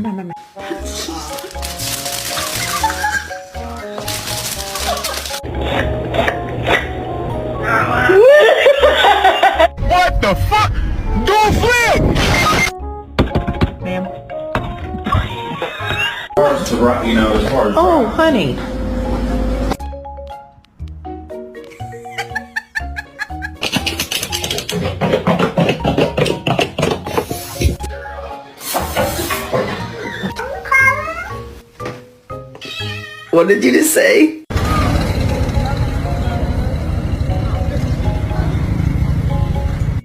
What the fuck? Don't flip! Ma'am. You know, as far as Oh, honey. What did you just say?